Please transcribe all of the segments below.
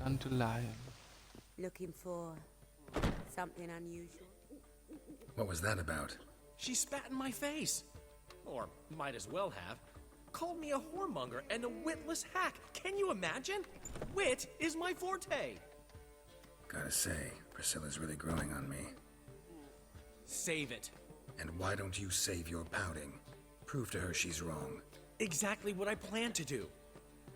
Dandelion. Looking for something unusual? What was that about? She spat in my face. Or might as well have. Called me a whoremonger and a witless hack. Can you imagine? Wit is my forte. Gotta say, Priscilla's really growing on me. Save it. And why don't you save your pouting? Prove to her she's wrong. Exactly what I plan to do.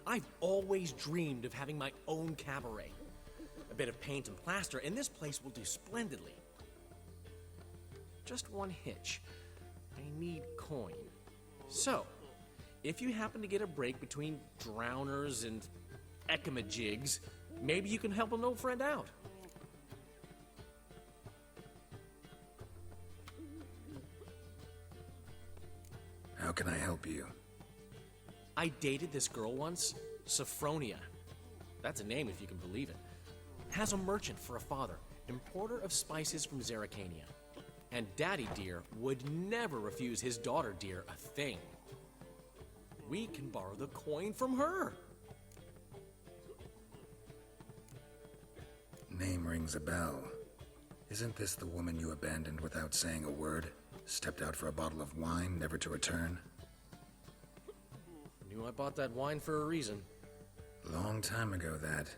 I've always dreamed of having my own cabaret. A bit of paint and plaster, and this place will do splendidly. Just one hitch. I need coin. So, if you happen to get a break between drowners and ekamajigs, maybe you can help an old friend out. How can I help you? I dated this girl once, Sophronia. That's a name if you can believe it. Has a merchant for a father, importer of spices from Zerrikania. And Daddy Dear would never refuse his daughter Dear a thing. We can borrow the coin from her. Name rings a bell. Isn't this the woman you abandoned without saying a word? Stepped out for a bottle of wine, never to return? Knew I bought that wine for a reason. Long time ago, that.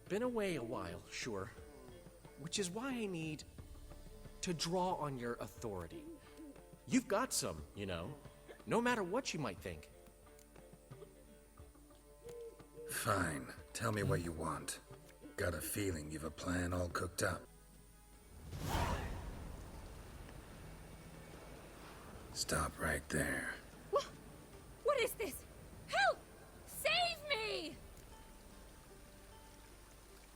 Been away a while, sure. Which is why I need to draw on your authority. You've got some, you know, no matter what you might think. Fine. Tell me what you want. Got a feeling you've a plan all cooked up. Stop right there. What is this? Help! Save me!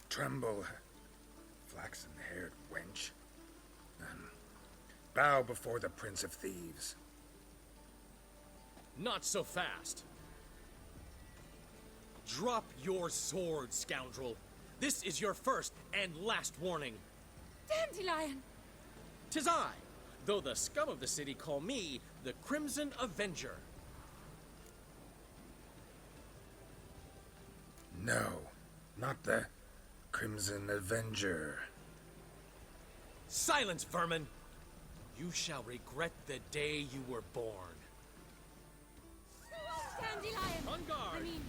Tremble, flaxen-haired wench. Bow before the Prince of Thieves. Not so fast. Drop your sword, scoundrel. This is your first and last warning. Dandelion! 'Tis I, though the scum of the city call me the Crimson Avenger. No, not the Crimson Avenger. Silence, vermin! You shall regret the day you were born. Dandelion! On guard! I mean,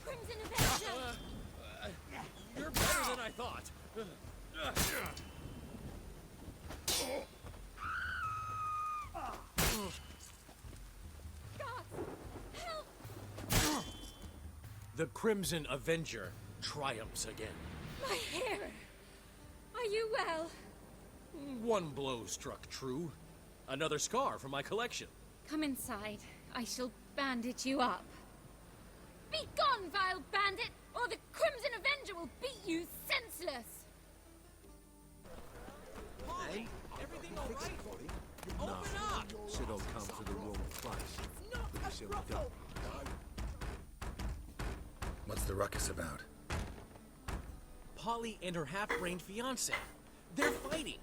Crimson Avenger! You're better than I thought. God! Help! The Crimson Avenger triumphs again. My hair! Are you well? One blow struck true. Another scar from my collection. Come inside. I shall bandage you up. Be gone, vile bandit, or the Crimson Avenger will beat you senseless! Hey, everything all right? Open up! Should all come to the wrong place. Please, shall we go? What's the ruckus about? Polly and her half-brained fiancé. They're fighting.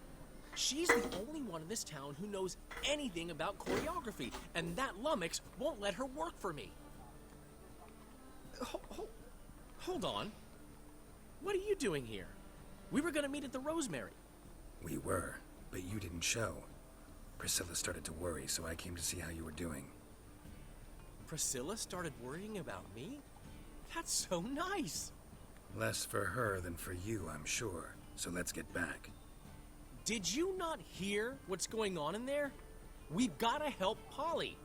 She's the only one in this town who knows anything about choreography, and that lummox won't let her work for me. Hold on. What are you doing here? We were gonna meet at the Rosemary. We were, but you didn't show. Priscilla started to worry, so I came to see how you were doing. Priscilla started worrying about me? That's so nice. Less for her than for you, I'm sure. So let's get back. Did you not hear what's going on in there? We've gotta help Polly.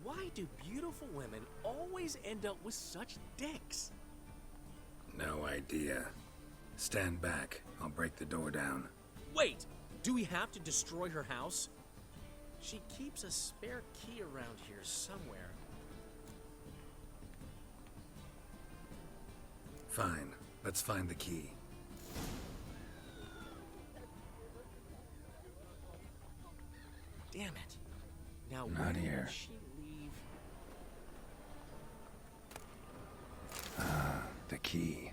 Why do beautiful women always end up with such dicks? No idea. Stand back. I'll break the door down. Wait, do we have to destroy her house? She keeps a spare key around here somewhere. Fine. Let's find the key. Damn it. Now, Not where here. did she leave? The key.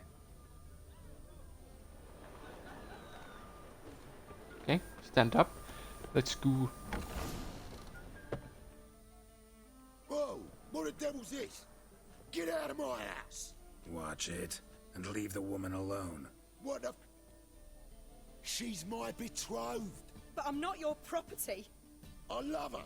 Okay, stand up. Let's go. Whoa! What the devil's this? Get out of my house! Watch it. and leave the woman alone. What the... She's my betrothed. But I'm not your property. I love her.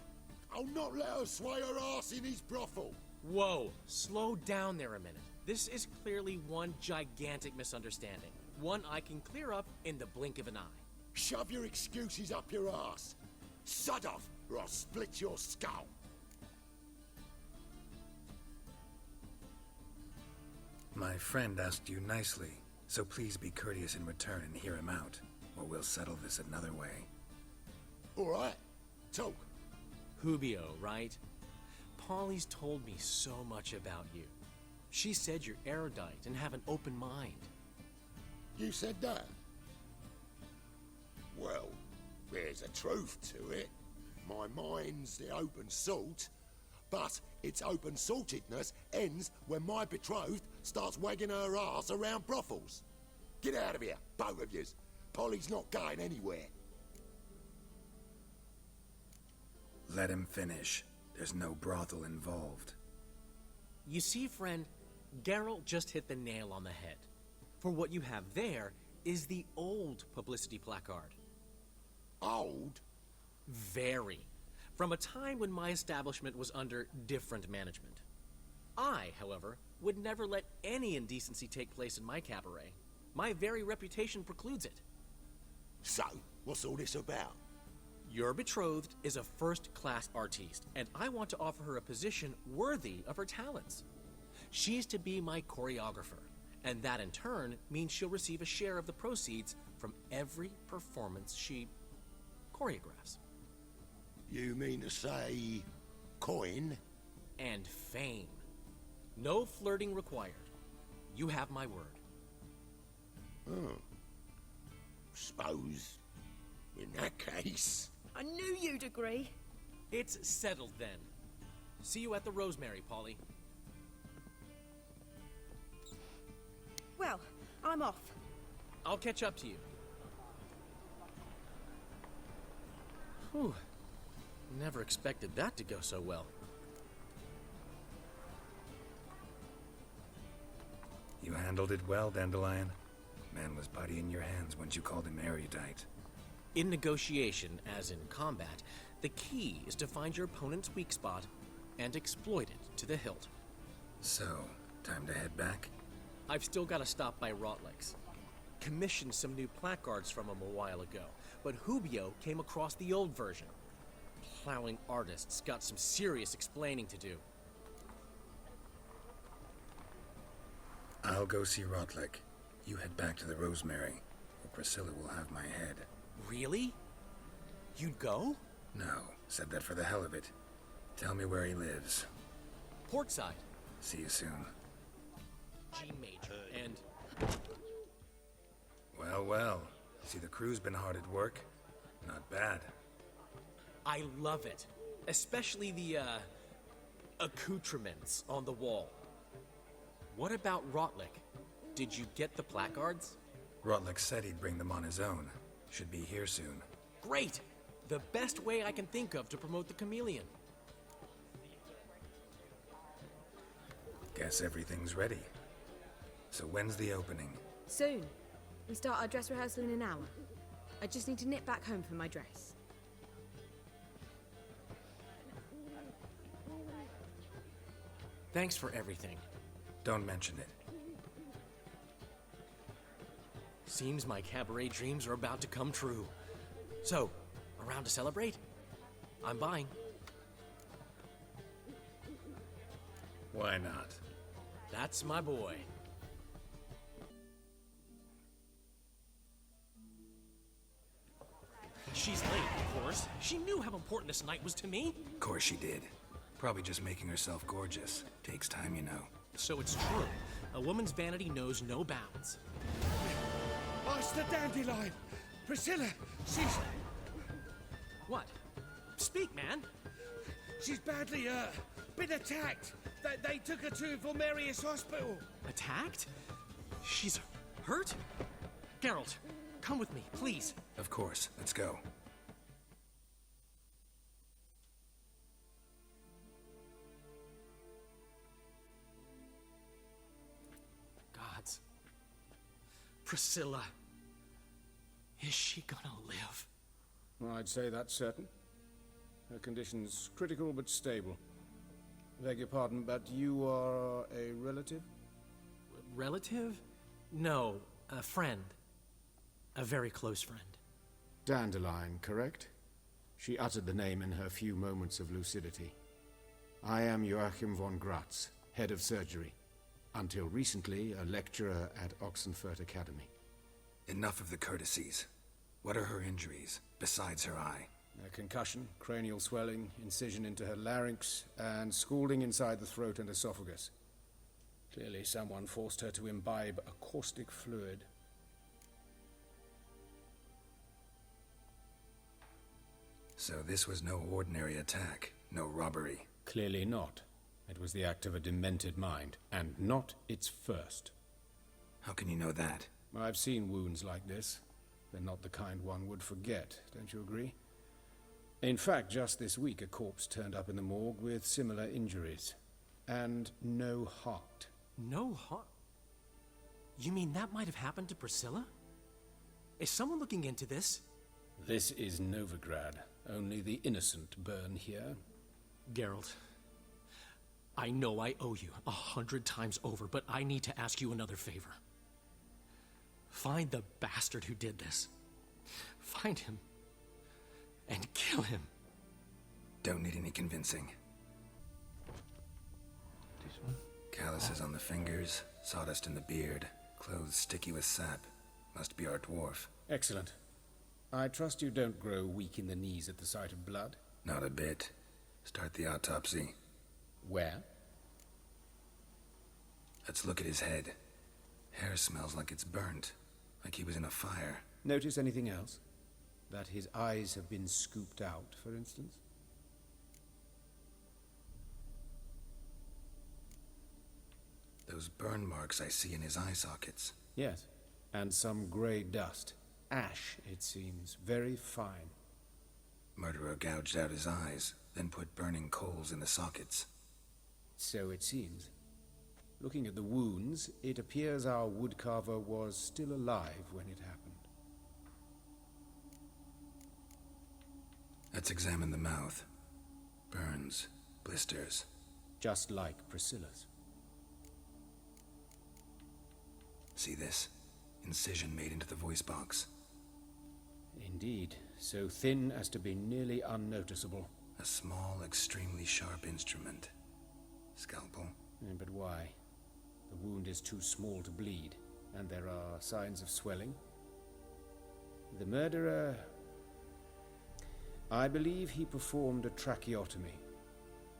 I'll not let her sway her ass in his brothel. Whoa, slow down there a minute. This is clearly one gigantic misunderstanding. One I can clear up in the blink of an eye. Shove your excuses up your ass. Sod off, or I'll split your skull. My friend asked you nicely, so please be courteous in return and hear him out, or we'll settle this another way. All right, talk. Hubio, right? Polly's told me so much about you. She said you're erudite and have an open mind. You said that? Well, there's a truth to it. My mind's the open salt, but its open-saltedness ends when my betrothed starts wagging her ass around brothels. Get out of here, both of yous. Polly's not going anywhere. Let him finish. There's no brothel involved. You see, friend, Geralt just hit the nail on the head. For what you have there is the old publicity placard. Old? Very. From a time when my establishment was under different management. I, however, would never let any indecency take place in my cabaret. My very reputation precludes it. So, what's all this about? Your betrothed is a first-class artiste, and I want to offer her a position worthy of her talents. She's to be my choreographer, and that in turn means she'll receive a share of the proceeds from every performance she choreographs. You mean to say... coin? And fame. No flirting required. You have my word. Oh. Suppose... in that case... I knew you'd agree. It's settled then. See you at the Rosemary, Polly. Well, I'm off. I'll catch up to you. Whew. Never expected that to go so well. You handled it well, Dandelion. Man was body in your hands once you called him erudite. In negotiation, as in combat, the key is to find your opponent's weak spot and exploit it to the hilt. So, time to head back? I've still got to stop by Rotlick's. Commissioned some new placards from him a while ago, but Hubio came across the old version. Plowing artists got some serious explaining to do. I'll go see Rotlick. You head back to the Rosemary, or Priscilla will have my head. Really? You'd go? No, said that for the hell of it. Tell me where he lives. Portside. See you soon. G major, and... Well, well. See, the crew's been hard at work. Not bad. I love it. Especially the, accoutrements on the wall. What about Rotlick? Did you get the placards? Rotlick said he'd bring them on his own. Should be here soon. Great! The best way I can think of to promote the chameleon. Guess everything's ready. So when's the opening? Soon. We start our dress rehearsal in an hour. I just need to nip back home for my dress. Thanks for everything. Don't mention it. Seems my cabaret dreams are about to come true. So, around to celebrate? I'm buying. Why not? That's my boy. She's late, of course. She knew how important this night was to me. Of course she did. Probably just making herself gorgeous. Takes time, you know. So it's true. A woman's vanity knows no bounds. Oh, it's the Dandelion! Priscilla, she's What? Speak, man. badly, been attacked. They took her to Vulmerius Hospital. Attacked? She's hurt? Geralt, come with me, please. Of course. Let's go. Gods, Priscilla. Is she gonna live? Well, I'd say that's certain. Her condition's critical but stable. Beg your pardon, but you are a relative? Relative? No, a friend. A very close friend. Dandelion, correct? She uttered the name in her few moments of lucidity. I am Joachim von Gratz, head of surgery. Until recently, a lecturer at Oxenfurt Academy. Enough of the courtesies. What are her injuries, besides her eye? A concussion, cranial swelling, incision into her larynx, and scalding inside the throat and esophagus. Clearly someone forced her to imbibe a caustic fluid. So this was no ordinary attack, no robbery. Clearly not. It was the act of a demented mind, and not its first. How can you know that? I've seen wounds like this. They're not the kind one would forget, don't you agree? In fact, just this week a corpse turned up in the morgue with similar injuries. And no heart. No heart? You mean that might have happened to Priscilla? Is someone looking into this? This is Novigrad. Only the innocent burn here. Geralt, I know I owe you 100 times over, but I need to ask you another favor. Find the bastard who did this. Find him. And kill him. Don't need any convincing. This one. Calluses on the fingers, sawdust in the beard, clothes sticky with sap. Must be our dwarf. Excellent. I trust you don't grow weak in the knees at the sight of blood? Not a bit. Start the autopsy. Where? Let's look at his head. Hair smells like it's burnt, like he was in a fire. Notice anything else? That his eyes have been scooped out, for instance? Those burn marks I see in his eye sockets. Yes, and some grey dust. Ash, it seems. Very fine. Murderer gouged out his eyes, then put burning coals in the sockets. So it seems. Looking at the wounds, it appears our woodcarver was still alive when it happened. Let's examine the mouth. Burns, blisters. Just like Priscilla's. See this? Incision made into the voice box. Indeed, so thin as to be nearly unnoticeable. A small, extremely sharp instrument. Scalpel. But why? The wound is too small to bleed, and there are signs of swelling. The murderer... I believe he performed a tracheotomy,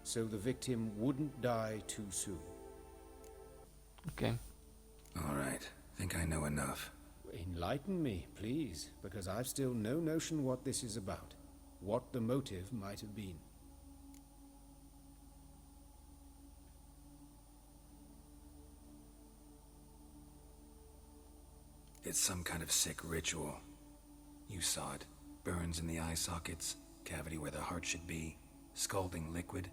so the victim wouldn't die too soon. Okay. All right. Think I know enough. Enlighten me, please, because I've still no notion what this is about. What the motive might have been. It's some kind of sick ritual. You saw it. Burns in the eye sockets, cavity where the heart should be, scalding liquid,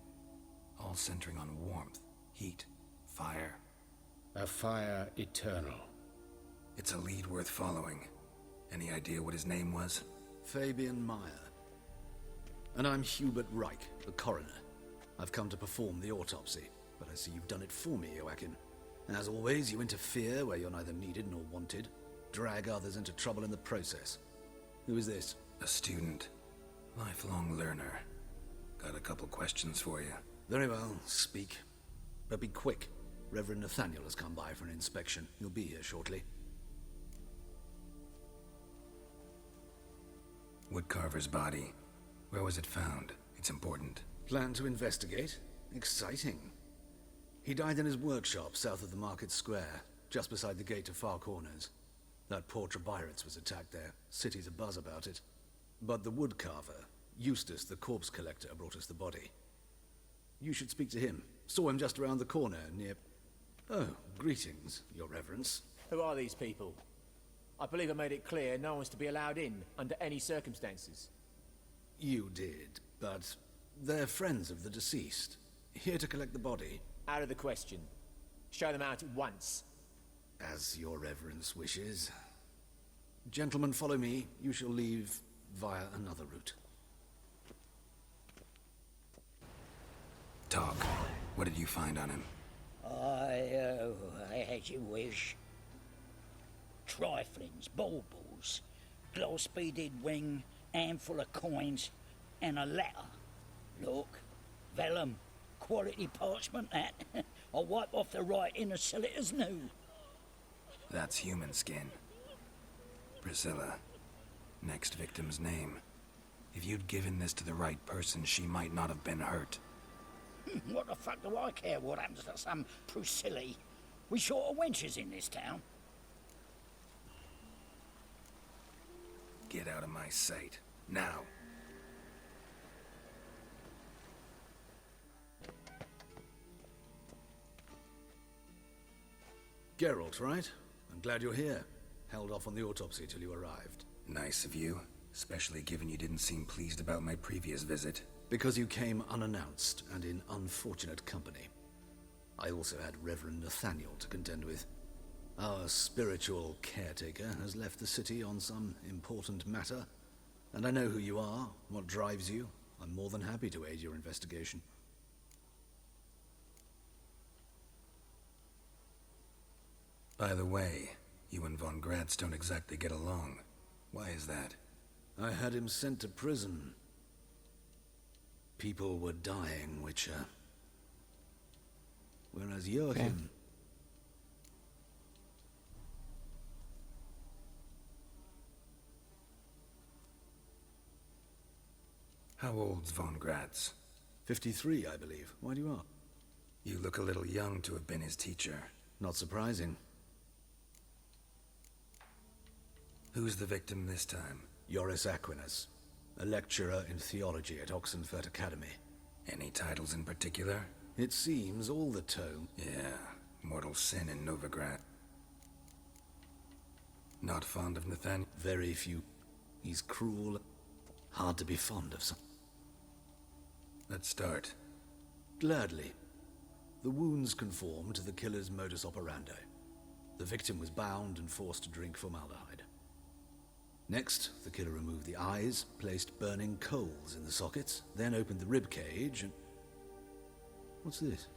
all centering on warmth, heat, fire. A fire eternal. It's a lead worth following. Any idea what his name was? Fabian Meyer. And I'm Hubert Reich, the coroner. I've come to perform the autopsy, but I see you've done it for me, Joachim. As always, you interfere where you're neither needed nor wanted. Drag others into trouble in the process. Who is this? A student. Lifelong learner. Got a couple questions for you. Very well, speak. But be quick. Reverend Nathaniel has come by for an inspection. He'll be here shortly. Woodcarver's body. Where was it found? It's important. Plan to investigate? Exciting. He died in his workshop south of the market square, just beside the gate to Far Corners. That poor Trebirates was attacked there. City's abuzz about it. But the woodcarver, Eustace the corpse collector, brought us the body. You should speak to him. Saw him just around the corner near... Oh, greetings, your reverence. Who are these people? I believe I made it clear no one's to be allowed in under any circumstances. You did, but they're friends of the deceased. Here to collect the body. Out of the question. Show them out at once. As your reverence wishes. Gentlemen, follow me. You shall leave via another route. Talk. What did you find on him? As you wish. Triflings, baubles, glass-beaded ring, handful of coins, and a letter. Look, vellum, quality parchment that. I'll wipe off the writing and sell it as new. That's human skin. Priscilla. Next victim's name. If you'd given this to the right person, she might not have been hurt. What the fuck do I care what happens to some Priscilla? We short of wenches in this town. Get out of my sight. Now. Geralt, right? I'm glad you're here. Held off on the autopsy till you arrived. Nice of you, especially given you didn't seem pleased about my previous visit. Because you came unannounced and in unfortunate company. I also had Reverend Nathaniel to contend with. Our spiritual caretaker has left the city on some important matter, and I know who you are, what drives you. I'm more than happy to aid your investigation. By the way, you and von Gratz don't exactly get along. Why is that? I had him sent to prison. People were dying, Witcher. Whereas Joachim... How old's von Gratz? 53, I believe. Why do you ask? You look a little young to have been his teacher. Not surprising. Who's the victim this time? Joris Aquinas, a lecturer in theology at Oxenfurt Academy. Any titles in particular? It seems all the tome. Yeah, mortal sin in Novigrad. Not fond of Nathaniel? Very few. He's cruel. Hard to be fond of some. Let's start. Gladly. The wounds conform to the killer's modus operandi. The victim was bound and forced to drink formaldehyde. Next, the killer removed the eyes, placed burning coals in the sockets, then opened the rib cage and... What's this?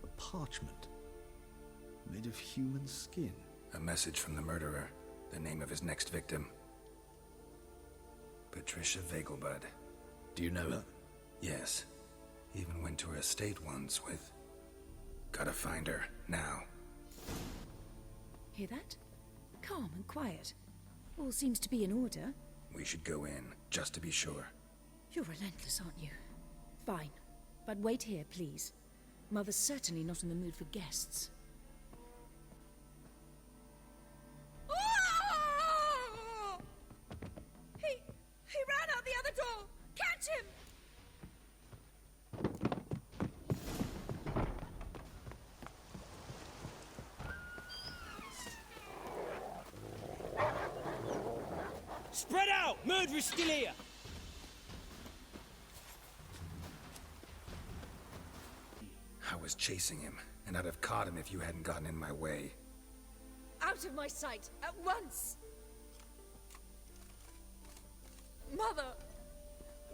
A parchment. Made of human skin. A message from the murderer. The name of his next victim. Patricia Vegelbud. Do you know her? Yes. Even went to her estate once with... Gotta find her, now. Hear that? Calm and quiet. All seems to be in order. We should go in, just to be sure. You're relentless, aren't you? Fine. But wait here, please. Mother's certainly not in the mood for guests. He ran out the other door! Catch him! Spread out! Murderer's still here! I was chasing him, and I'd have caught him if you hadn't gotten in my way. Out of my sight, at once! Mother!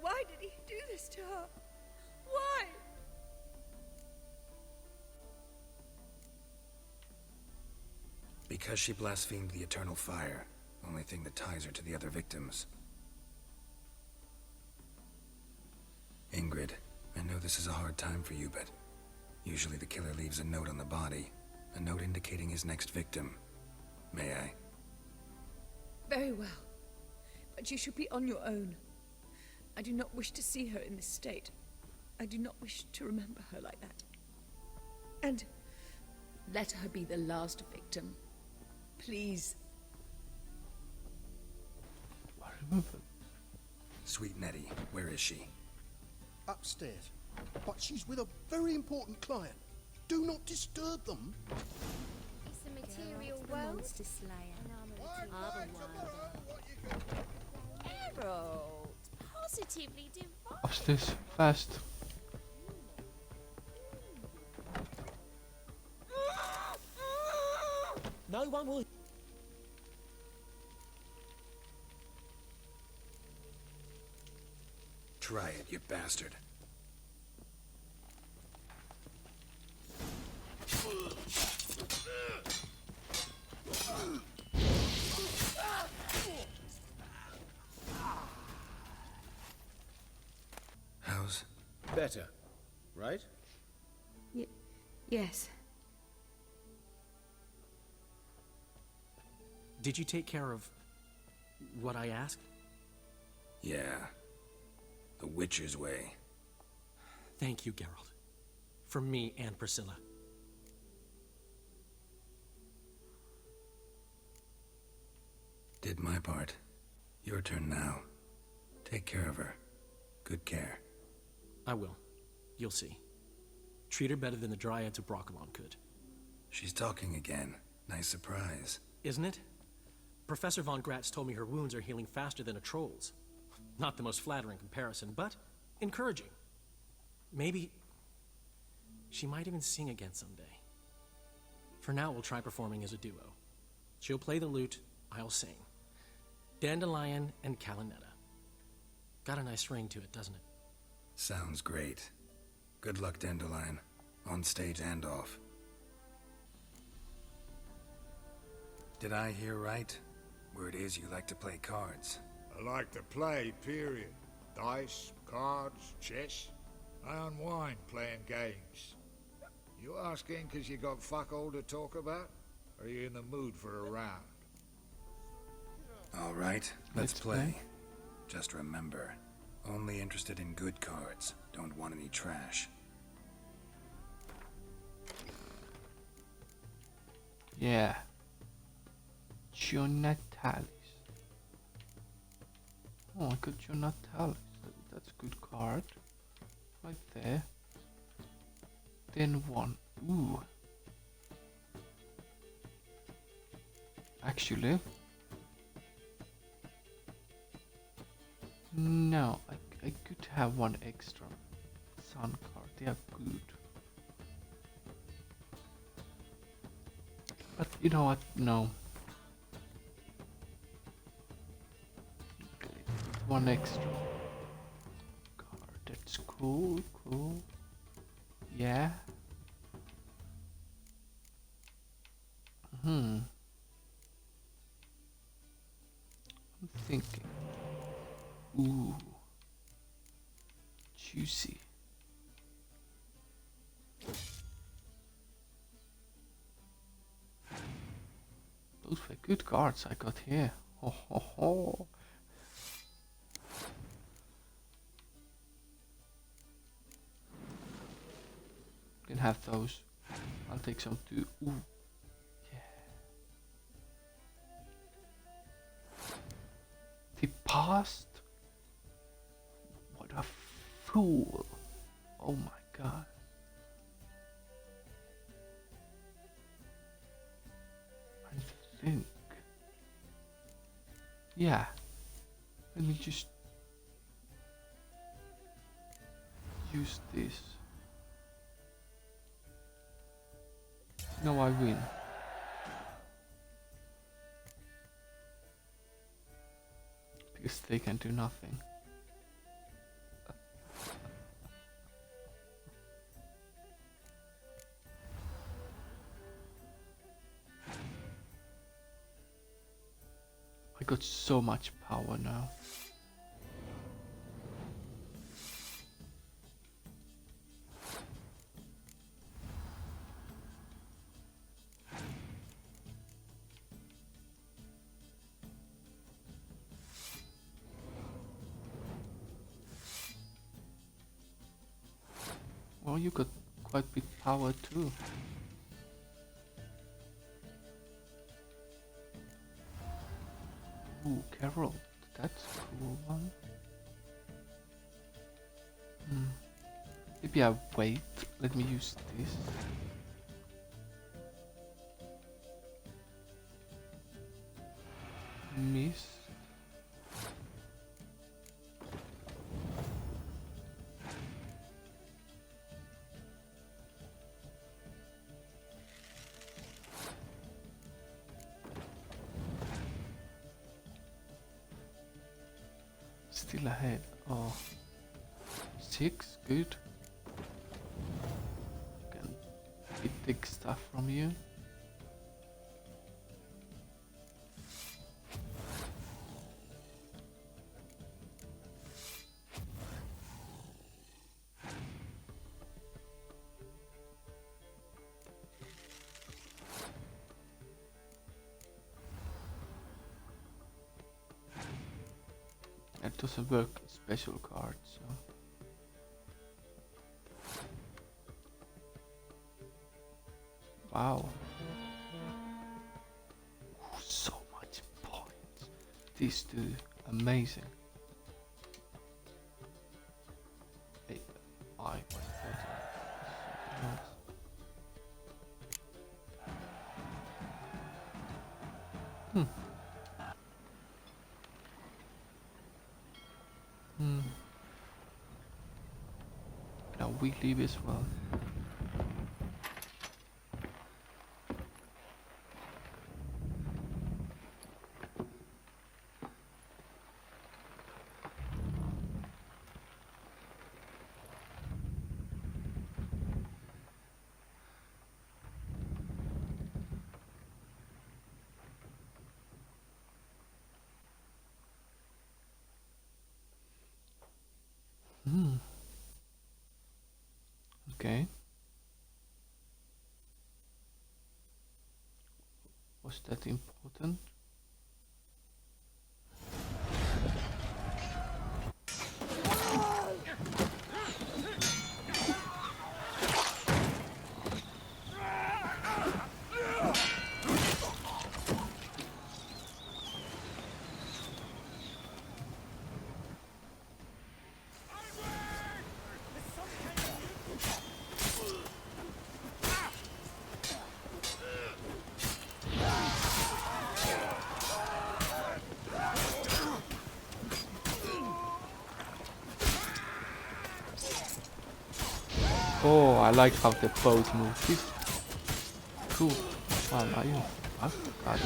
Why did he do this to her? Why? Because she blasphemed the eternal fire. Only thing that ties her to the other victims. Ingrid, I know this is a hard time for you, but usually the killer leaves a note on the body. A note indicating his next victim. May I? Very well. But you should be on your own. I do not wish to see her in this state. I do not wish to remember her like that. And let her be the last victim. Please. Sweet Nettie, where is she? Upstairs. But she's with a very important client. Do not disturb them. It's a material world. Monster Slayer. Harold, positively divine. Upstairs, fast. No one will... Try it, you bastard. How's... Better, right? Yes. Did you take care of what I asked? Yeah. The Witcher's way. Thank you, Geralt. From me and Priscilla. Did my part. Your turn now. Take care of her. Good care. I will. You'll see. Treat her better than the Dryads of Brokilon could. She's talking again. Nice surprise. Isn't it? Professor von Gratz told me her wounds are healing faster than a troll's. Not the most flattering comparison, but encouraging. Maybe she might even sing again someday. For now, we'll try performing as a duo. She'll play the lute, I'll sing. Dandelion and Calinetta. Got a nice ring to it, doesn't it? Sounds great. Good luck, Dandelion. On stage and off. Did I hear right? Word is you like to play cards. I like to play, period. Dice, cards, chess. I unwind playing games. You asking because you got fuck all to talk about? Or are you in the mood for a round? All right, let's play. Just remember, only interested in good cards. Don't want any trash. Yeah. Jonatalis. Oh, I got Jonatalis. That's a good card. Right there. Then one. Ooh. Actually. No, I could have one extra sun card. They are good. But you know what? No. Okay, one extra card. That's cool, cool. Yeah. I'm thinking. Ooh. Juicy. Those were good cards I got here. Ho ho ho. Can have those. I'll take some too. Ooh. Yeah. He passed. What a fool. Oh my god. I think. Yeah. Let me just use this. No, I win. Because they can do nothing. I got so much power now. Well, you got quite big power too. Ooh, Carol, that's a cool one. Maybe I wait. Let me use this. Miss. Still ahead. Oh. 6, good. Can take stuff from you. It doesn't work special cards, so. Wow. Ooh, so much points. These two, amazing. Hey, I was better. Something else. Now we leave as well. Okay. Was that important? Oh, I like how the boat moves. This cool. Well, are you? I got it.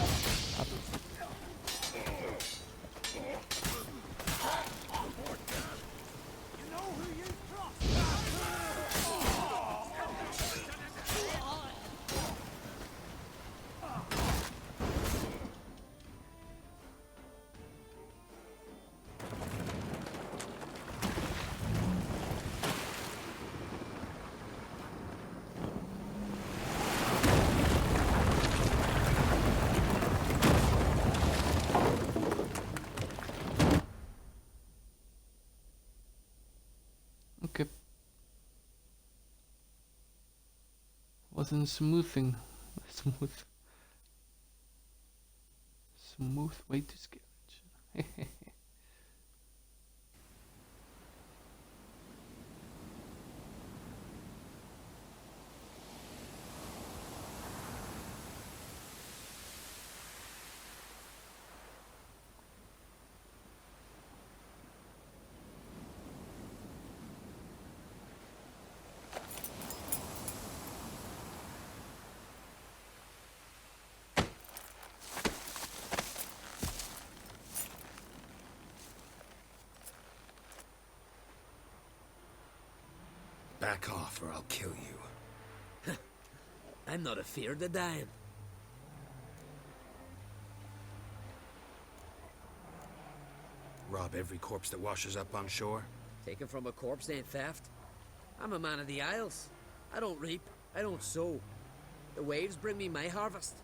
Okay. Wasn't smooth way to scavenge. Back off or I'll kill you. I'm not afeard of dying. Rob every corpse that washes up on shore? Taken from a corpse ain't theft. I'm a man of the Isles. I don't reap, I don't sow. The waves bring me my harvest.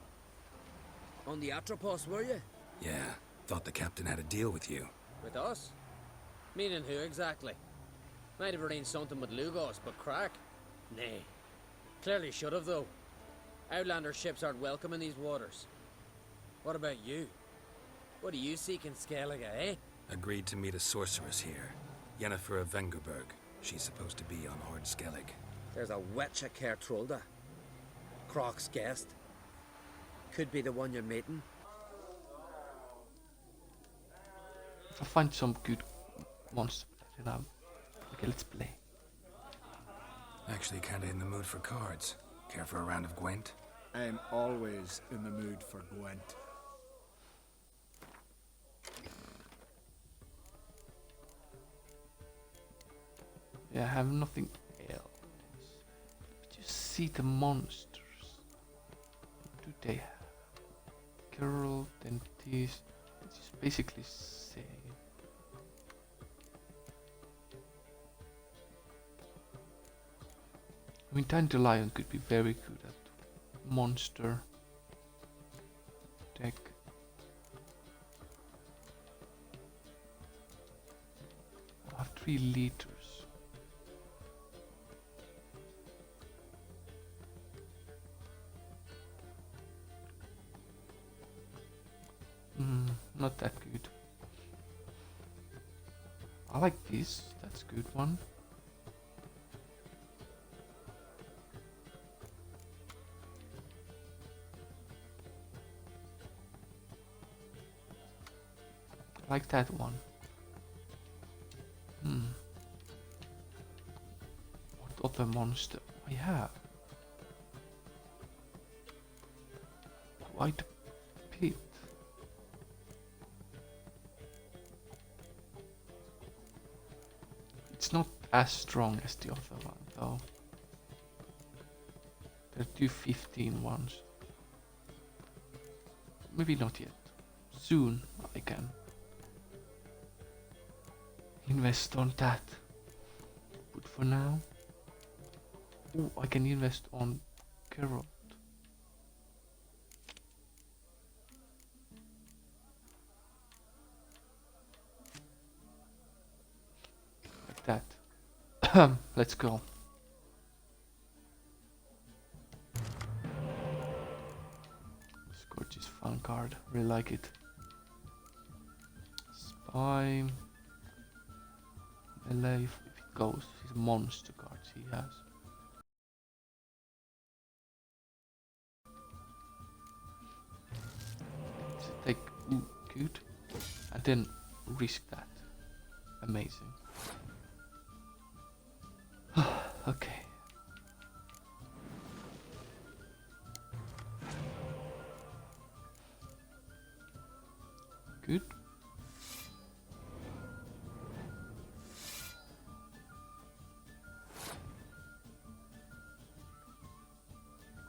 On the Atropos, were you? Yeah, thought the captain had a deal with you. With us? Meaning who exactly? Might have arranged something with Lugos, but crack? Nay. Clearly should have, though. Outlander ships aren't welcome in these waters. What about you? What do you seek in Skellige, eh? Agreed to meet a sorceress here. Yennefer of Vengerberg. She's supposed to be on Hord Skellig. There's a Witcher Kertrolda. Croc's guest. Could be the one you're meeting. I'll find some good ones to play. Okay, let's play. Actually kinda in the mood for cards. Care for a round of Gwent? I'm always in the mood for Gwent. I have nothing else. But you see the monsters. What do they have? Carol, dentist. It's just basically same. I mean, Dandelion could be very good at monster deck. I have 3 liters. Not that good. I like this. That's a good one. I like that one. What other monster I have? Quite a bit. It's not as strong as the other one though. There are 2 15 ones. Maybe not yet. Soon I can invest on that. But for now, I can invest on carrot. Like that. Let's go. Scorch is fun card. Really like it. Spy. Melee if it goes. His monster cards he has. So take good and then risk that. Amazing. Okay. Good.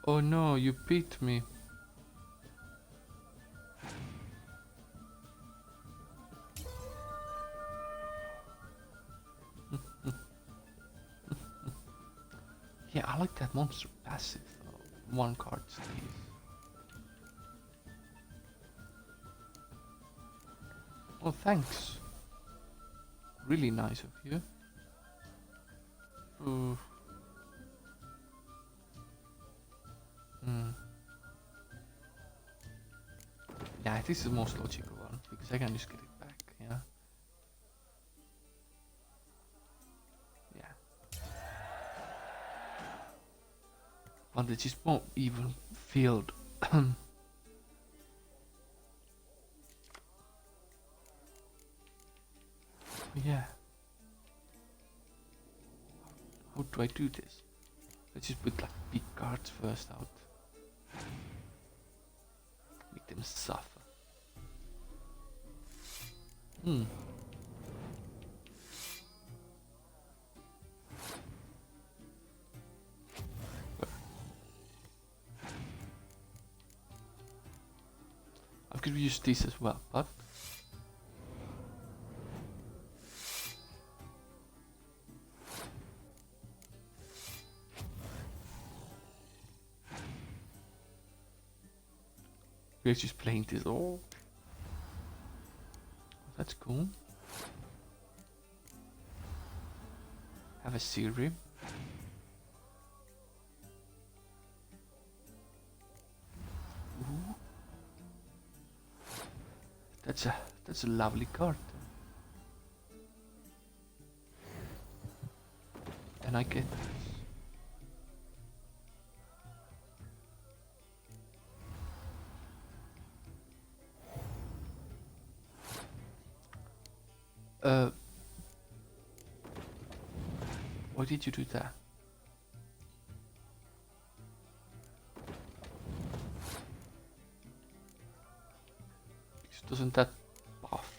Oh no, you beat me. Yeah, I like that monster passive though. 1 card stays. Oh, thanks. Really nice of you. Ooh. Yeah, this is the most logical one because I can just get it back. Yeah. Yeah. But it just won't even field. Yeah. How do I do this? Let's just put like big cards first out. Make them suffer. I could use this as well, but we're just playing this all. That's cool. Have a Siri. Ooh. That's a lovely card. And I get this. Why did you do that? Doesn't that buff?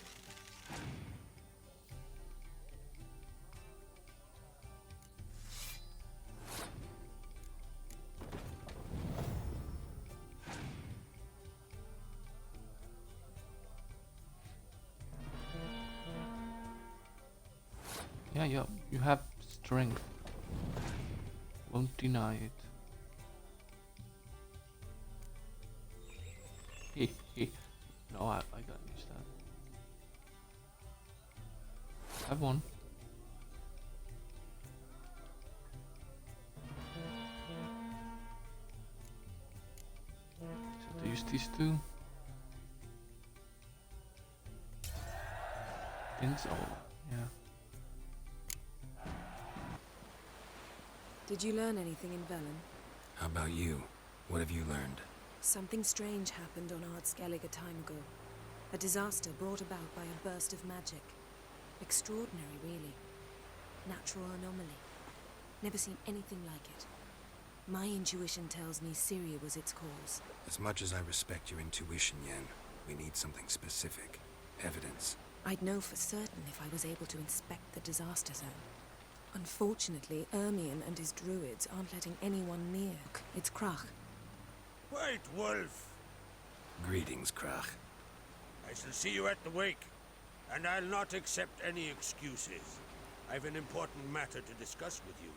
Yeah, you have strength. Won't deny it. No, I gotta use that. Have one. So to use these two. Think so. Yeah. Did you learn anything in Velen? How about you? What have you learned? Something strange happened on Ard Skellig a time ago. A disaster brought about by a burst of magic. Extraordinary, really. Natural anomaly. Never seen anything like it. My intuition tells me Syria was its cause. As much as I respect your intuition, Yen, we need something specific. Evidence. I'd know for certain if I was able to inspect the disaster zone. Unfortunately, Ermion and his druids aren't letting anyone near. It's Krach. Wait, Wolf. Greetings, Krach. I shall see you at the wake, and I'll not accept any excuses. I've an important matter to discuss with you.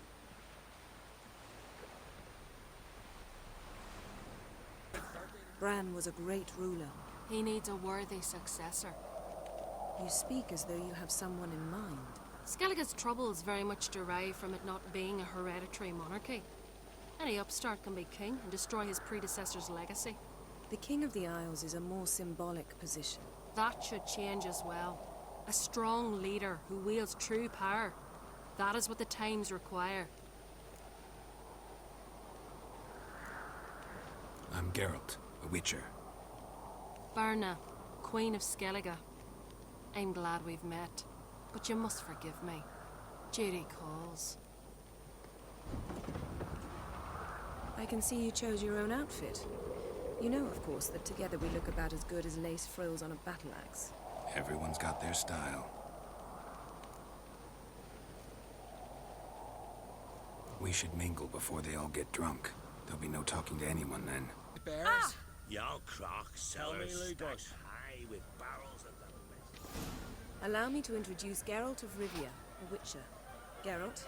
Bran was a great ruler. He needs a worthy successor. You speak as though you have someone in mind. Skellig's troubles very much derive from it not being a hereditary monarchy. Any upstart can be king and destroy his predecessor's legacy. The King of the Isles is a more symbolic position. That should change as well. A strong leader who wields true power. That is what the times require. I'm Geralt, a Witcher. Berna, Queen of Skellige. I'm glad we've met, but you must forgive me. Duty calls. I can see you chose your own outfit. You know, of course, that together we look about as good as lace frills on a battle axe. Everyone's got their style. We should mingle before they all get drunk. There'll be no talking to anyone then. Bears? Ah! Yo, Croc, sell me Lugos. High with barrels of them. Allow me to introduce Geralt of Rivia, a Witcher. Geralt,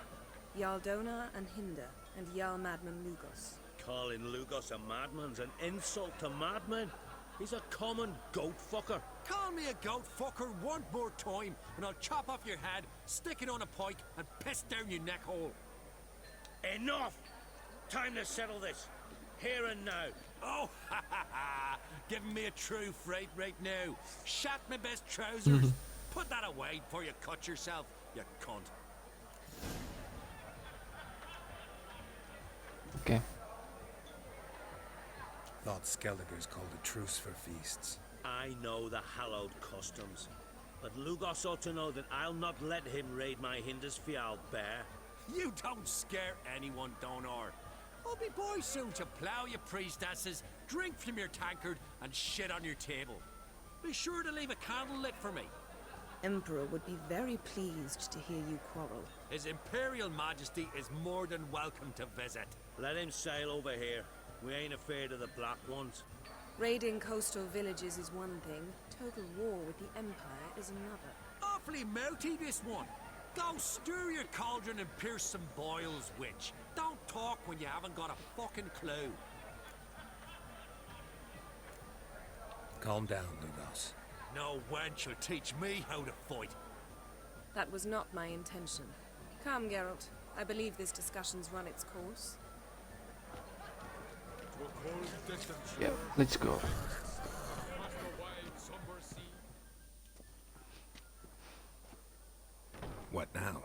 Jarl Donar and Hinder, and Jarl Madman Lugos. Calling Lugos a madman's an insult to madmen. He's a common goat fucker. Call me a goat fucker one more time, and I'll chop off your head, stick it on a pike, and piss down your neck hole. Enough! Time to settle this. Here and now. Oh, ha ha ha! Giving me a true fright right now. Shat my best trousers. Put that away before you cut yourself, you cunt. Okay. Thought Skelliger's called a truce for feasts. I know the hallowed customs, but Lugos ought to know that I'll not let him raid my Hindisfial bear. You don't scare anyone, Donar. I'll be boy soon to plough your priestesses, drink from your tankard, and shit on your table. Be sure to leave a candle lit for me. Emperor would be very pleased to hear you quarrel. His Imperial Majesty is more than welcome to visit. Let him sail over here. We ain't afraid of the Black Ones. Raiding coastal villages is one thing. Total war with the Empire is another. Awfully mouthy, this one. Go stir your cauldron and pierce some boils, witch. Don't talk when you haven't got a fucking clue. Calm down, Lugos. No wench will teach me how to fight. That was not my intention. Come, Geralt. I believe this discussion's run its course. Yeah, let's go. What now?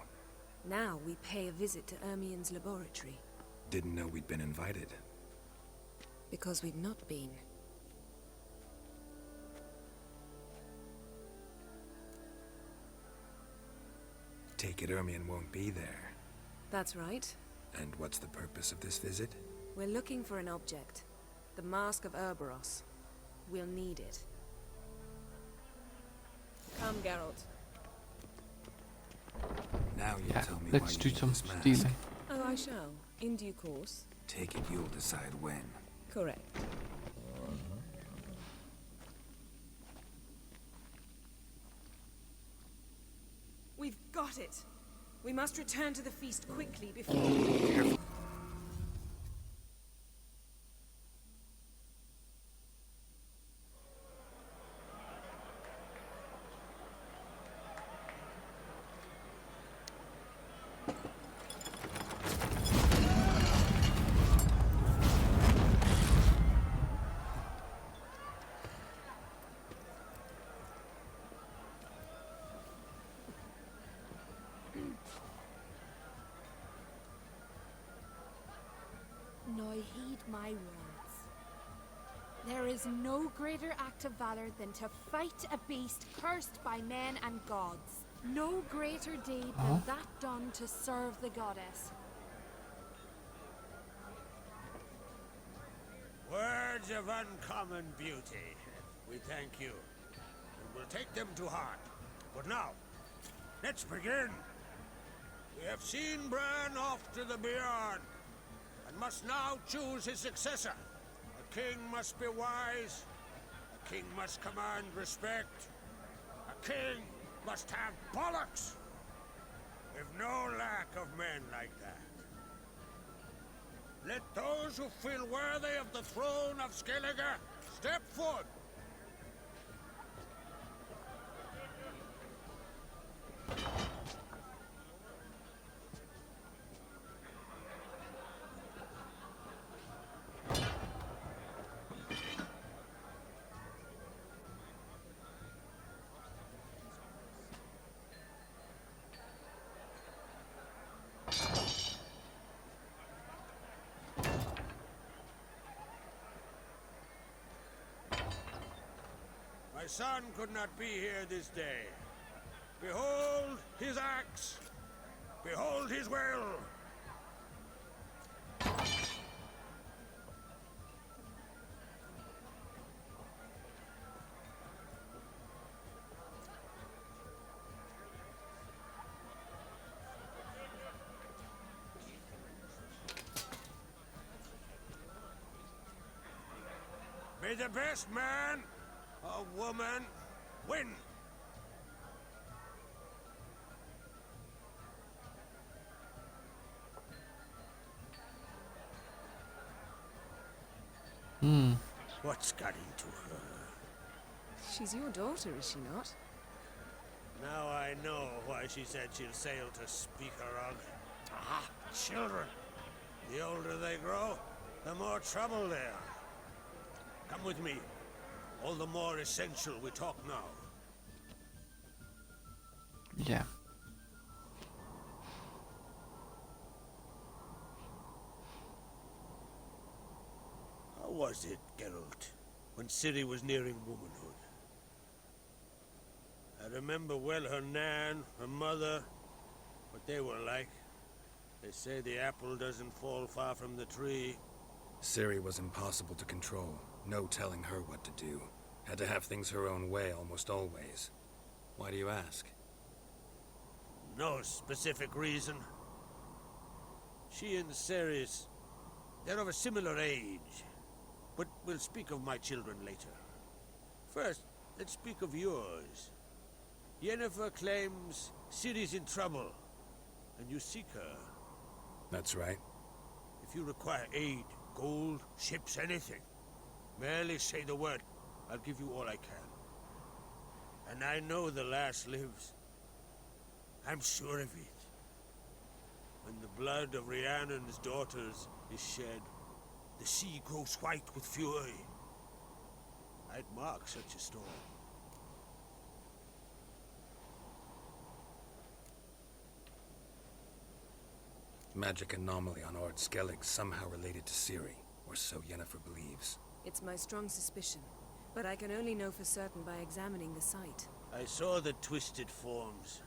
Now we pay a visit to Ermion's laboratory. Didn't know we'd been invited. Because we've not been. Take it Ermion won't be there. That's right. And what's the purpose of this visit? We're looking for an object. The Mask of Urboros. We'll need it. Come, Geralt. Now you Yeah, tell me let's why do you need some this mask. stealing. Oh, I shall. In due course. Take it you'll decide when. Correct. We've got it! We must return to the feast quickly before... Now heed my words. There is no greater act of valor than to fight a beast cursed by men and gods. No greater deed than that done to serve the goddess. Words of uncommon beauty. We thank you. And we'll take them to heart. But now, let's begin. We have seen Bran off to the beyond, and must now choose his successor. A king must be wise. A king must command respect. A king must have bollocks. We've no lack of men like that. Let those who feel worthy of the throne of Skellige step forward. My son could not be here this day. Behold his axe. Behold his will. May the best man or woman win. What's got into her? She's your daughter, is she not? Now I know why she said she'll sail to speak her of. Ah, children. The older they grow, the more trouble they are. Come with me. All the more essential we talk now. Yeah. How was it, Geralt, when Ciri was nearing womanhood? I remember well her nan, her mother, what they were like. They say the apple doesn't fall far from the tree. Ciri was impossible to control. No telling her what to do. Had to have things her own way almost always. Why do you ask? No specific reason. She and Ceres, they're of a similar age. But we'll speak of my children later. First, let's speak of yours. Yennefer claims Ciri's in trouble, and you seek her. That's right. If you require aid, gold, ships, anything, merely say the word. I'll give you all I can. And I know the lass lives. I'm sure of it. When the blood of Rhiannon's daughters is shed, the sea grows white with fury. I'd mark such a storm. Magic anomaly on Ord Skellig somehow related to Ciri, or so Yennefer believes. It's my strong suspicion, but I can only know for certain by examining the site. I saw the twisted forms,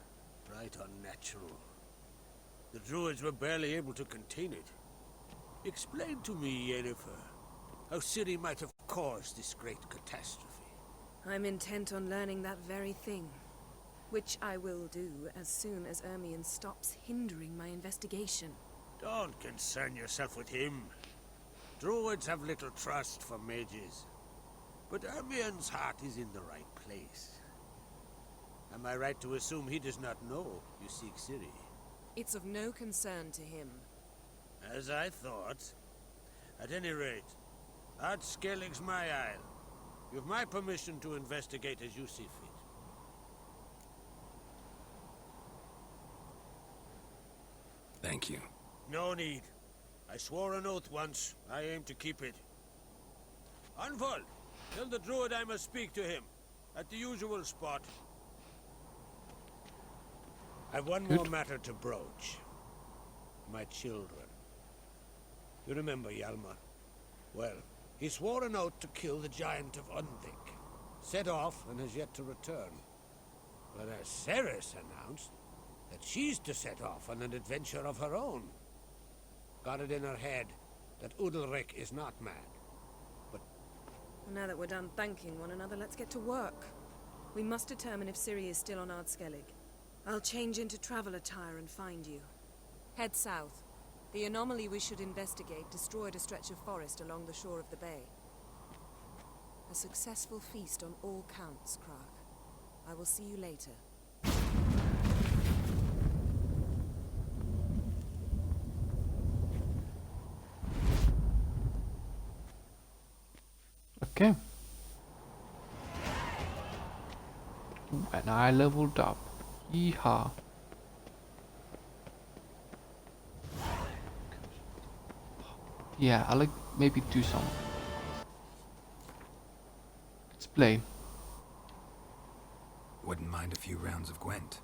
right unnatural. The druids were barely able to contain it. Explain to me, Yennefer, how Ciri might have caused this great catastrophe. I'm intent on learning that very thing, which I will do as soon as Ermion stops hindering my investigation. Don't concern yourself with him. Druids have little trust for mages. But Ermion's heart is in the right place. Am I right to assume he does not know you seek Ciri? It's of no concern to him. As I thought. At any rate, Art Skellig's my isle. You've my permission to investigate as you see fit. Thank you. No need. I swore an oath once. I aim to keep it. Anvol, tell the druid I must speak to him. At the usual spot. I've one more matter to broach. My children. You remember Hjalmar? Well, he swore an oath to kill the giant of Undvik. Set off and has yet to return. Whereas Ceres announced that she's to set off on an adventure of her own. Got it in her head that Udalric is not mad. Well, now that we're done thanking one another, let's get to work. We must determine if Ciri is still on Ardskellig. I'll change into travel attire and find you. Head south. The anomaly we should investigate destroyed a stretch of forest along the shore of the bay. A successful feast on all counts, Krach. I will see you later. Okay. Ooh, and I leveled up. Yeehaw. Yeah, I'll like maybe do some. Let's play. Wouldn't mind a few rounds of Gwent.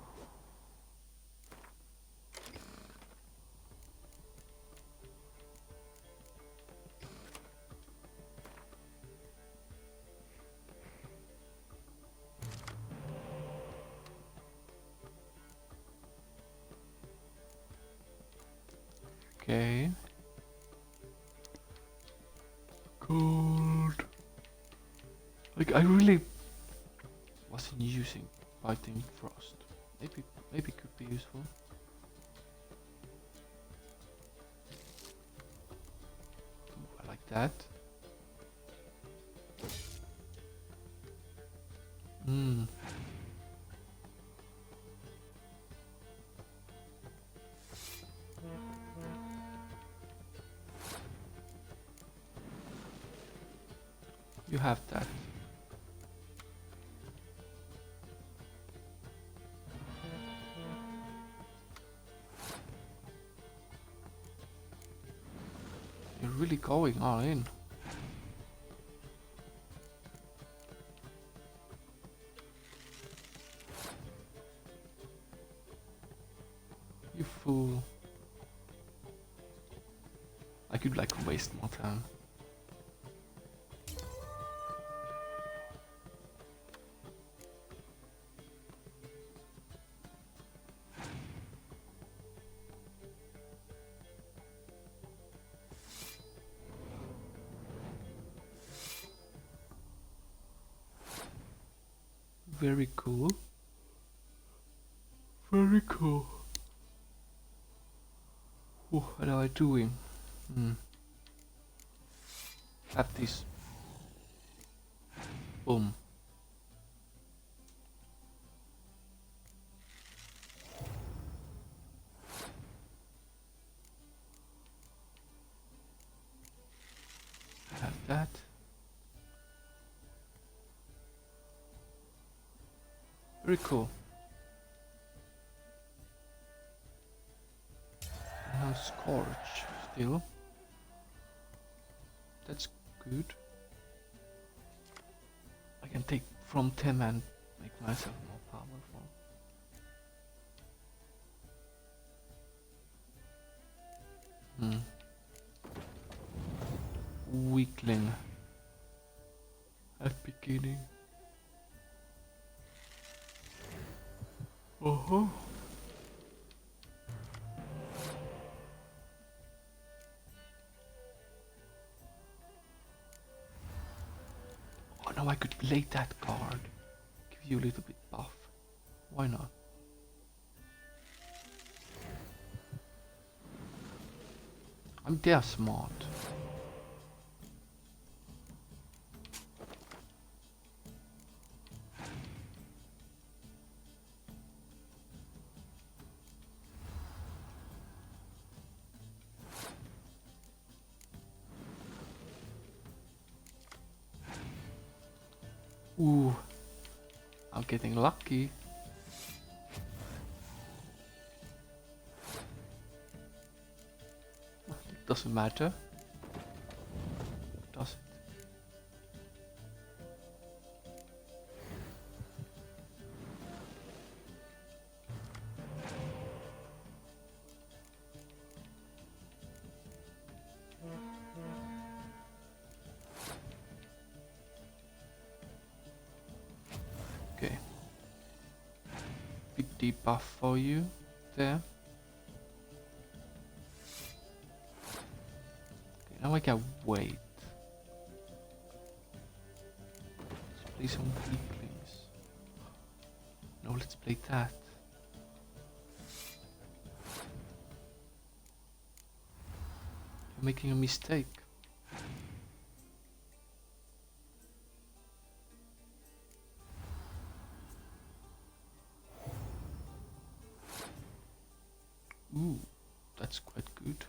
Okay. Cold. Like I really wasn't using Biting Frost. Maybe could be useful. Ooh, I like that. Hmm. You have that. You're really going all in. You fool. I could like waste more time. Very cool. Very cool. What am I doing? Have this. Boom. Have that. Very cool. Now Scorch still. That's good. I can take from 10 and make myself more powerful. Weakling. At beginning. Oh no, I could play that card. Give you a little bit buff. Why not? I'm there smart. Ooh, I'm getting lucky. It doesn't matter, does it? Okay. Big debuff for you there. Okay, now I can wait. Let's play some weaklings. No, let's play that. You're making a mistake. Ooh, that's quite good.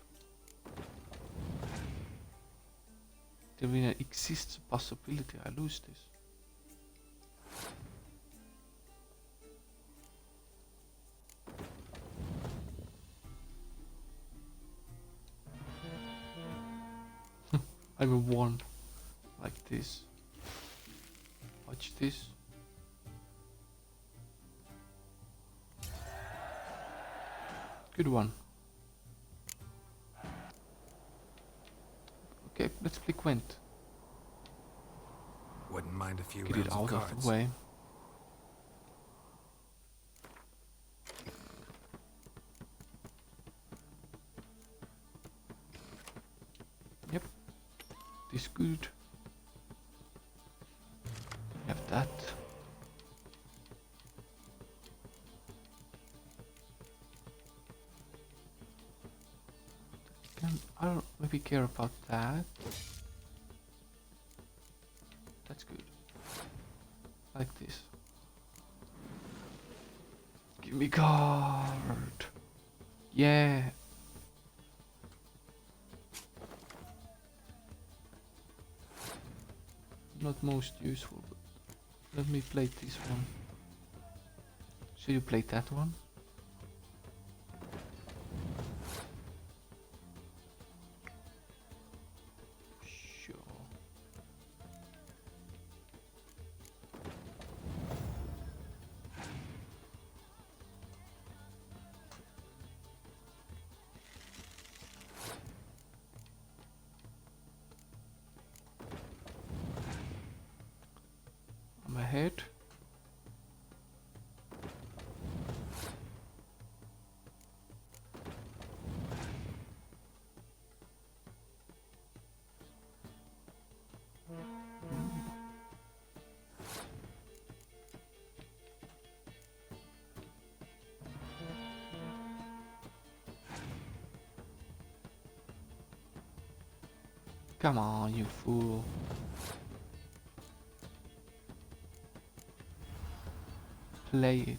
There exists a possibility I lose this. I'm a 1 like this. Watch this. Good one. Okay, let's play Gwent. Wouldn't mind a few Get rounds it out of of cards. the way. Yep, this good. Have that. I don't maybe care about that. That's good. Like this. Give me guard. Yeah. Not most useful, but let me play this one. So you played that one? Sure. I'm ahead. Come on, you fool. Play it.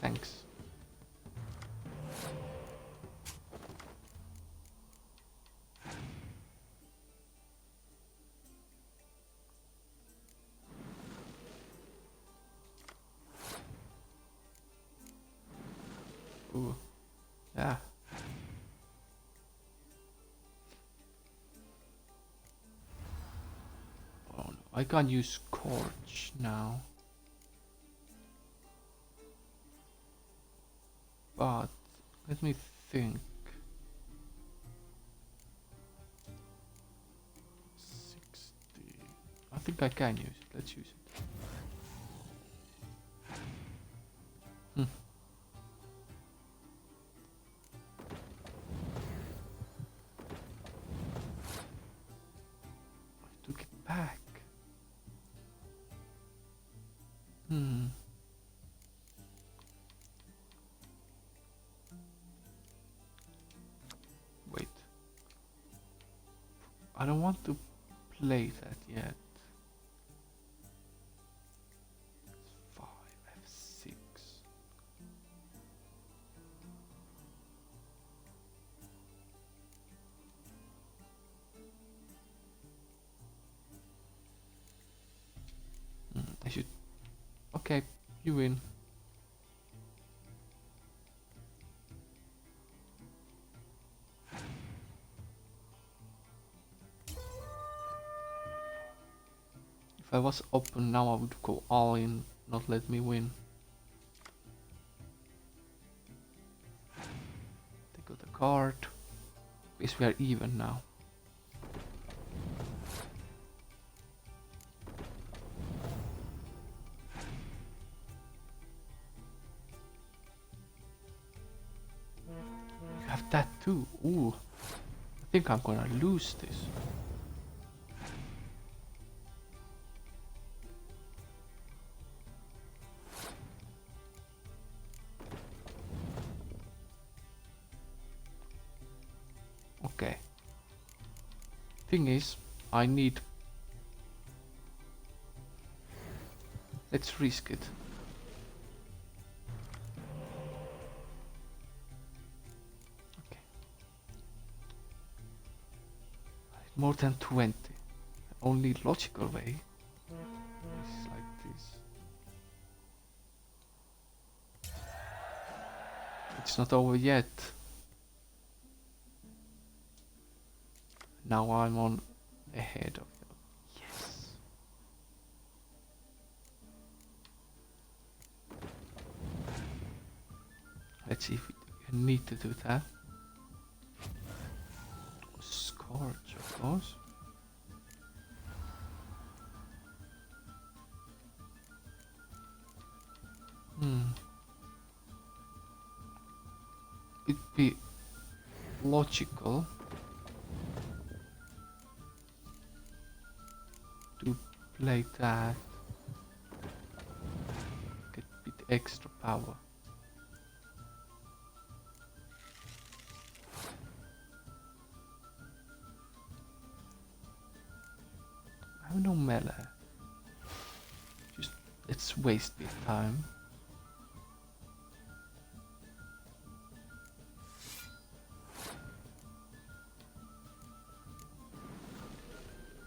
Thanks. Ooh. Yeah. Oh no, I can't use Scorch now. But let me think. 60. I think I can use it. Let's use it. Hmm. I took it back. Hmm. Wait. I don't want to play that yet. F5, F6. Okay, you win. If I was open now, I would go all in, not let me win. Take out the card. Guess we are even now. You have that too. Ooh. I think I'm gonna lose this. Okay. Thing is, I need... Let's risk it. Okay. More than 20. The only logical way is like this. It's not over yet. Now I'm on ahead of them. Yes. Let's see if we need to do that. Scorch, of course. It'd be logical to play that, get a bit extra power. I have no melee. Just let's waste this time.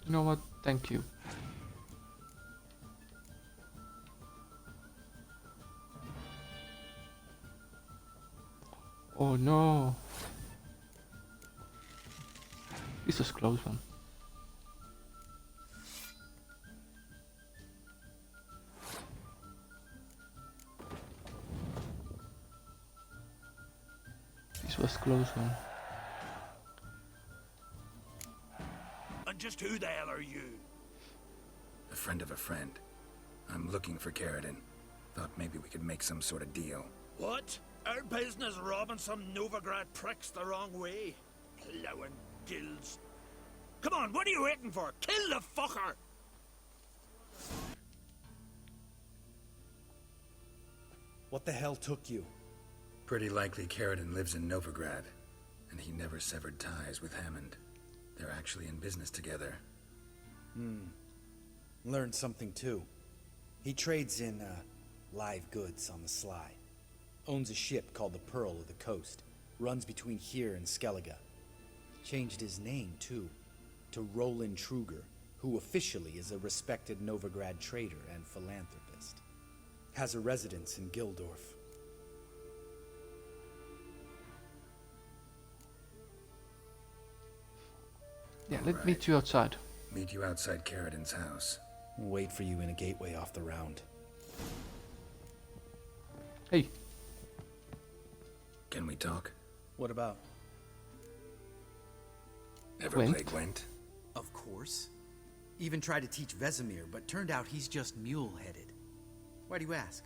You know what? Thank you. Oh no! This was a close one. This was a close one. And just who the hell are you? A friend of a friend. I'm looking for Carradine. Thought maybe we could make some sort of deal. What? Our business robbing some Novigrad pricks the wrong way? Plowing guilds. Come on, what are you waiting for? Kill the fucker! What the hell took you? Pretty likely Carradine lives in Novigrad, and he never severed ties with Hammond. They're actually in business together. Learned something too. He trades in, live goods on the sly. Owns a ship called the Pearl of the Coast. Runs between here and Skellige. Changed his name, too, to Roland Truger, who officially is a respected Novigrad trader and philanthropist. Has a residence in Gildorf. Yeah, let's meet you outside. Meet you outside Carradine's house. We'll wait for you in a gateway off the round. Hey. Can we talk? What about? Ever Gwent? play Gwent? Of course. Even tried to teach Vesemir, but turned out he's just mule-headed. Why do you ask?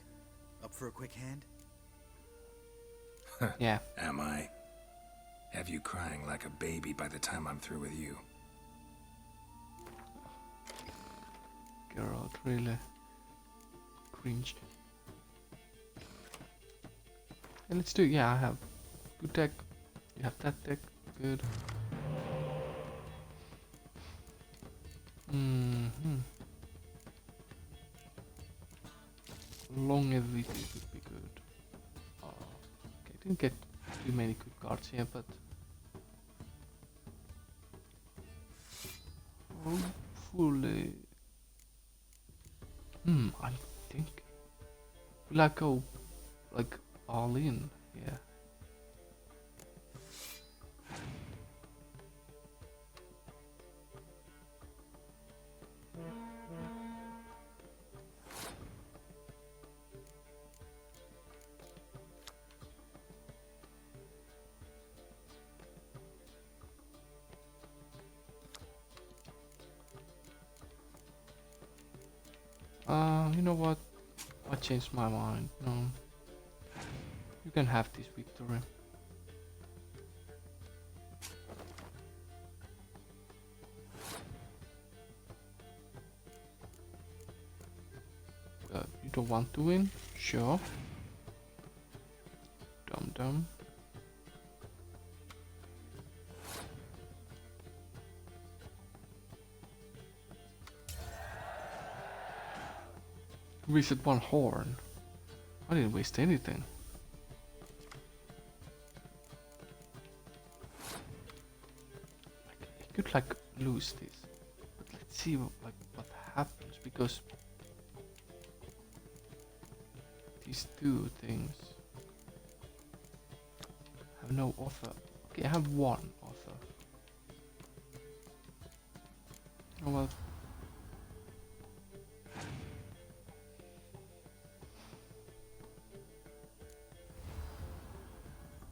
Up for a quick hand? Yeah. Am I? Have you crying like a baby by the time I'm through with you? Geralt, really cringe. And let's do it. Yeah, I have good deck. You have that deck. Good. Longevity would be good. Okay, didn't get too many good cards here, but hopefully. I think Will I go like all in? Yeah. You know what? I changed my mind. No. You can have this victory. You don't want to win? Sure. Dum dum. Wasted one horn. I didn't waste anything. I could like lose this, but let's see what happens, because these two things have no offer. Okay, I have one offer. Oh well.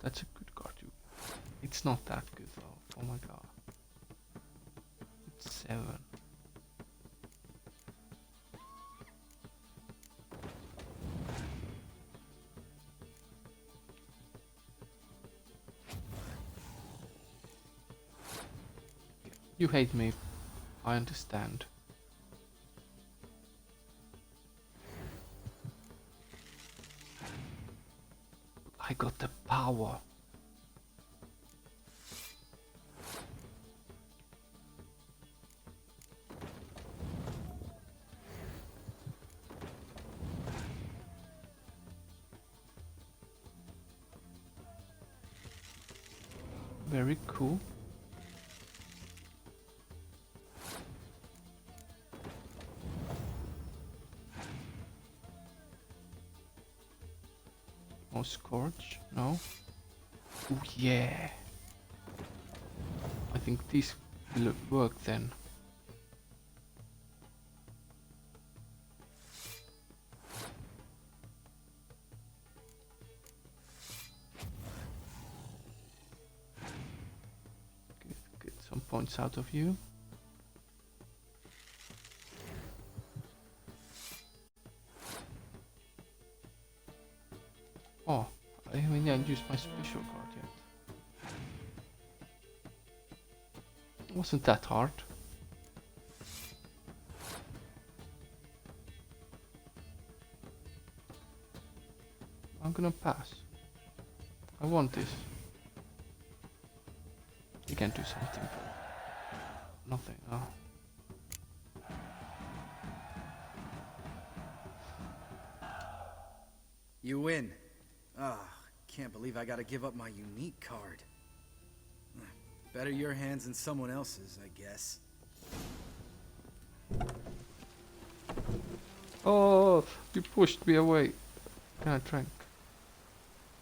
That's a good card too. It's not that good though. Oh my god. It's 7. You hate me. I understand. I got the power. Very cool. No Scorch? No? Oh yeah! I think this will work then. Get some points out of you. Oh, I haven't used my special card yet. Wasn't that hard? I'm gonna pass. I want this. You can do something for nothing. Oh. You win. Ah, can't believe I gotta give up my unique card. Better your hands than someone else's, I guess. Oh, you pushed me away. Can I try and